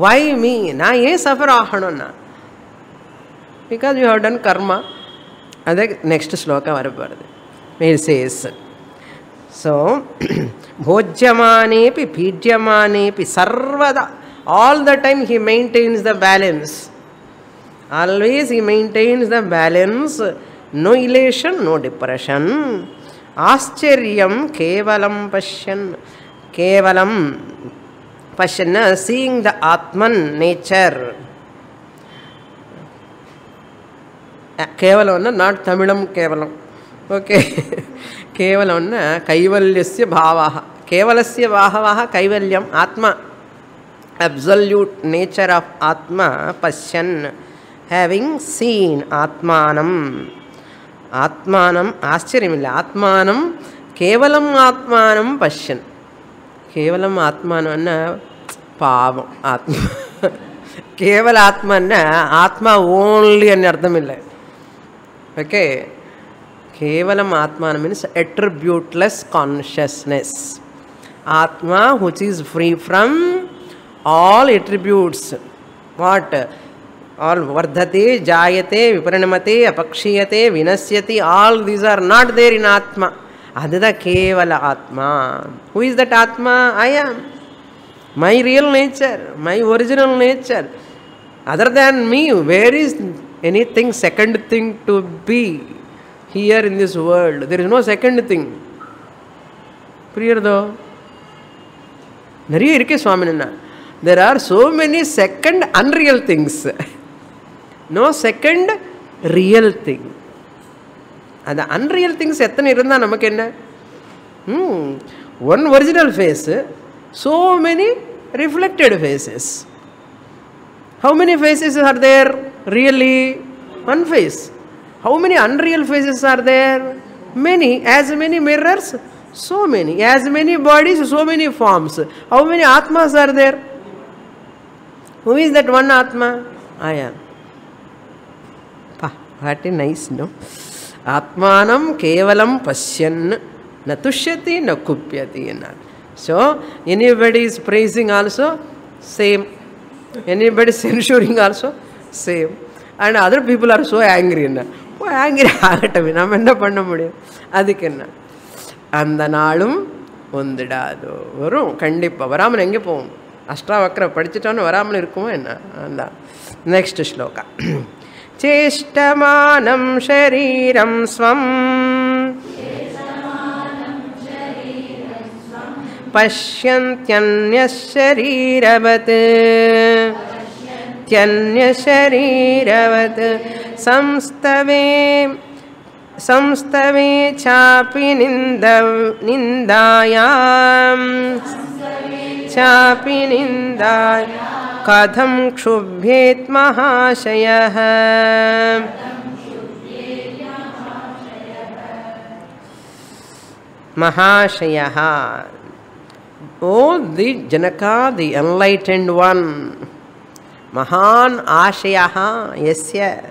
Why me? நான் ஏன் suffer ஆகணும்னா? Because you have done karma. அதை next ஸ்லோகம் வரப்போகிறது. மேல் சேஸ். ஸோ போஜ்யமானேபி பீட்யமானேபி சர்வதா, all the time he maintenance the balance. Always he maintains the balance no elation, no depression. Aschariyam kevalam pashyan. Kevalam pashyan, seeing the Atman nature. Kevalam, not Tamilam kevalam. Okay. Kevalam, kaivalyasya bhavaha. Kevalasya bhavaha kaivalyam Atma. Absolute nature of Atma, Pashyan, having seen Atmanam. Atmanam, Aschariyamilla. Atmanam, Kevalam Atmanam Pashyan. Kevalam Atmanam, Pavam Atma. Keval Atmanam, Atma only and Ardhamilla. Okay. Kevalam Atmanam means attributeless consciousness. Atma, which is free from all attributes. What? All vardhate, jayate, viparinamate, apakshiyate, vinasyati, all these are not there in Atma. Adada Kevala Atma. Who is that Atma? I am. My real nature, my original nature. Other than me, where is anything second thing to be here in this world? There is no second thing. Priyardo. Nariya irke Swaminana. There are so many second unreal things. No second real thing. And the unreal things one original face, so many reflected faces. How many faces are there? Really? One face. How many unreal faces are there? Many. As many mirrors? So many. As many bodies? So many forms. How many Atmas are there? Who is that one Atma? I am. What a nice, no? Atmanam kevalam pashyan na tushyati na kupyati. So, anybody is praising also, same. Anybody censuring also, same. And other people are so angry. Oh, angry ஆகட்டமே நாம் என்ன பண்ண முடியும் அதுக்கு அந்த நாளும் வந்துடாதோ வரும் கண்டிப்பாக வராமல் எங்கே போவோம் அஷ்டாவக்ர படிச்சுட்டோன்னு வராமல் இருக்குமோ என்ன அந்த நெக்ஸ்ட் ஸ்லோகா சேஷ்டமானம் ஷரீரம் ஸ்வம் பஷ்யந்த்யன்யஷரீரவத் த்யன்யஷரீரவத் संस्तवे चापि निन्दाय कथं क्षुभ्येत् महाशयः Oh, the Janaka, the enlightened one, Mahan Ashayaha, yasya,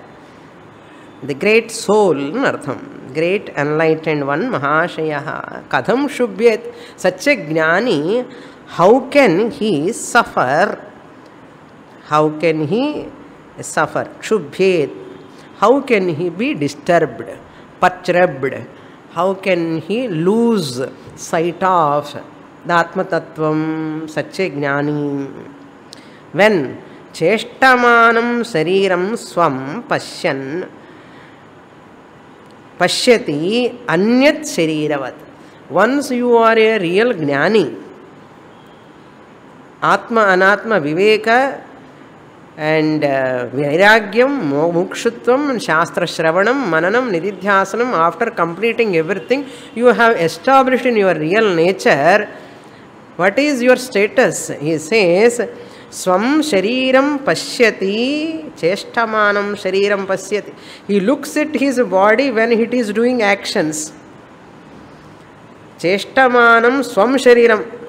the great soul, nartham, great enlightened one, Mahashayaha, Katham Shubhyat, such a Jnani, how can he suffer? How can he suffer? Shubhyat, how can he be disturbed, perturbed? How can he lose sight of the Atma Tattvam, such a Jnani? When Cheshtamanam Sariram Swam Pashyan Pashyati Anyat Shariravat. Once you are a real Jnani, Atma Anatma Viveka and Vairagyam, Mukshutvam, Shastra Shravanam, Mananam, Nididhyasanam, after completing everything, you have established in your real nature. What is your status? He says, Swam Shariram Pashyati, Cheshtamanam Shariram Pashyati. He looks at his body when it is doing actions. Cheshtamanam Swam Shariram.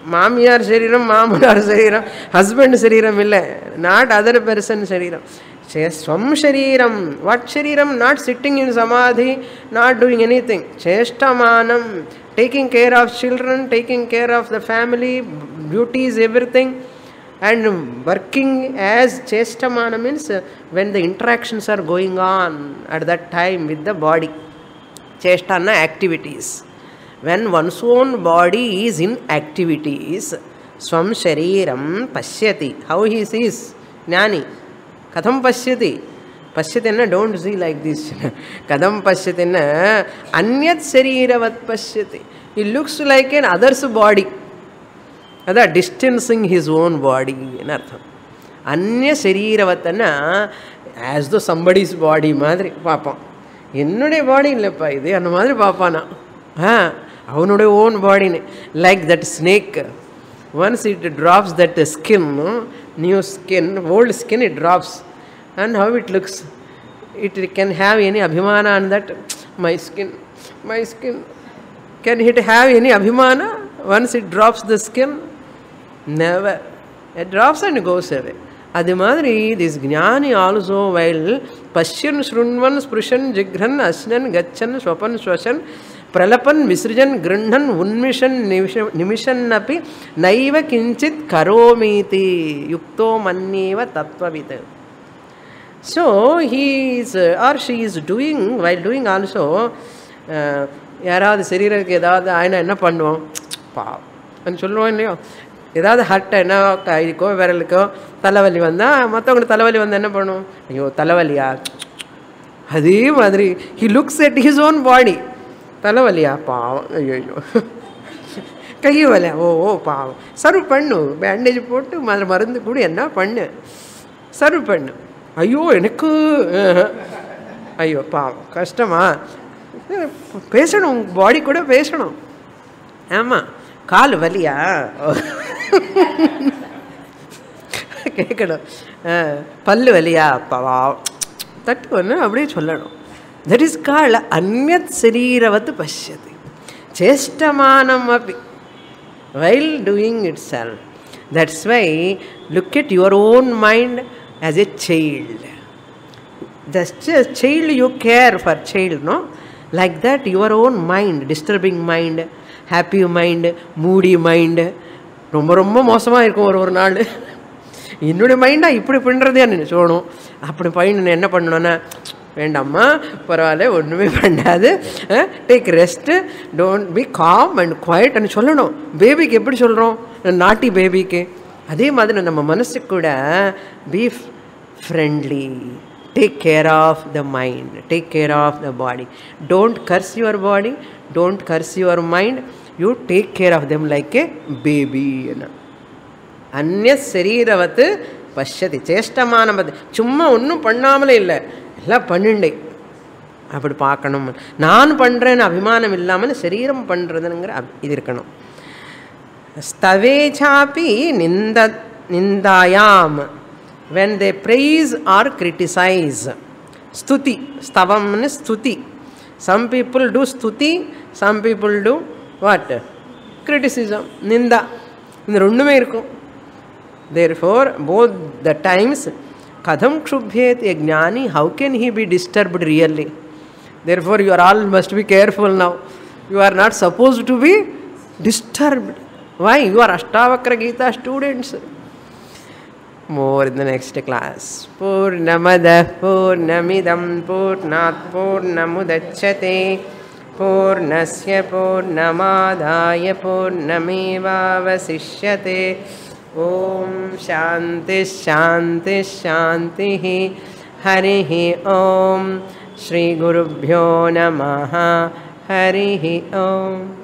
Mamiyar Shariram, Mamunar Shariram, husband Shariram illa, not other person Shariram. Swam Shariram. What Shariram? Not sitting in Samadhi, not doing anything. Cheshtamanam, taking care of children, taking care of the family, duties, everything. And working as Cheshtamana means when the interactions are going on at that time with the body. Cheshtana activities. When one's own body is in activities, Swam Shariram Pashyati. How he sees? Jnani. Katham Pashyati. Pashyatina, don't see like this. Kadam Pashyatina, Anyat Sariravat Pashyati. He looks like an other's body. That distancing his own body. Anya Sariravatana, as though somebody's body. Madri, Papa. Ennude body illappa idu, anna madri Papana. Avunude own body. Like that snake. Once it drops that skin, new skin, old skin, it drops. And how it looks, it can have any abhimana on that. My skin. Can it have any abhimana once it drops the skin? Never. It drops and goes away. Adimadri, this jnani also, while pashyan, shrunvan, sprushan, jigran, asnan, gachan, swapan, swashan, pralapan, visrijan, grindhan, unmishan, nimishan api, naiva kinchit karomiti, yukto manneva tattvavita. So he is or she is doing, while doing also, யாராவது சரீரத்துக்கு ஏதாவது ஆயினா என்ன பண்ணுவோம்? பாவம் சொல்லுவோம் இல்லையோ? ஏதாவது hurt என்ன கைக்கோ விரலுக்கோ தலைவலி வந்தால், மற்றவங்களுக்கு தலைவலி வந்தால் என்ன பண்ணுவோம்? ஐயோ தலைவலியா? அதே மாதிரி he looks at his own body. தலைவலியா? பாவம். ஐயோ கை வலியா? ஓ பாவம். சர்வ் பண்ணு, பேண்டேஜ் போட்டு மருந்து கூட என்ன பண்ணு, சர்வ் பண்ணு. ஐயோ எனக்கு ஐயோ பாவம் கஷ்டமா? பேசணும், பாடி கூட பேசணும். ஆமாம். கால் வலியா? கேட்கணும். பல்லு வலியா? பாவம் தட்டுக்கொன்னு அப்படியே சொல்லணும். தட் இஸ் கால் அன்யத் சரீரவத் பஷ்யதி சேஷ்டமானம் அப்படி while doing itself. That's why look at your own mind as a child. The child you care for child, no? Like that your own mind, disturbing mind, happy mind, moody mind, ரொம்ப ரொம்ப மோசமாக இருக்கும் ஒரு நாள். என்னுடைய மைண்டாக இப்படி பண்ணுறதே என்ன சொல்லணும். அப்படி பையன் என்ன பண்ணணுன்னா, வேண்டாம்மா பரவாயில்ல ஒன்றுமே பண்ணாது, take rest, don't be calm and குவைட்னு சொல்லணும். பேபிக்கு எப்படி சொல்கிறோம்? நாட்டி பேபிக்கு அதே மாதிரி நம்ம மனசுக்கு கூட be friendly. Take care of the mind, take care of the body. Don't curse your body, don't curse your mind. You take care of them like a baby. Anya sariravat pashyati cheshtamanam. சும்மா ஒன்றும் பண்ணாமலே இல்லை, எல்லாம் பண்ணிண்டே அப்படி பார்க்கணும். நான் பண்ணுறேன்னு அபிமானம் இல்லாமல் சரீரம் பண்ணுறதுங்கிற இது இருக்கணும். ஸ்தவேச்சாபி நிந்தாயாம், when they praise or criticize. Stuti, stavam means stuti. Some people do stuti, some people do what? Criticism, ninda. இந்த ரெண்டுமே இருக்கும். Therefore both the times kadam kshubhyet a jnani, how can he be disturbed really? Therefore you are all must be careful now. You are not supposed to be disturbed. Why? You are Ashtavakra Gita students. More in the next class. Purnamada Purnamidam Purnat Purnamudachyate Purnasya Purnamadaya Purnamevavasishyate. Om Shanti Shanti Shanti. Harihi Om. Shri Gurubhyo Namaha. Harihi Om.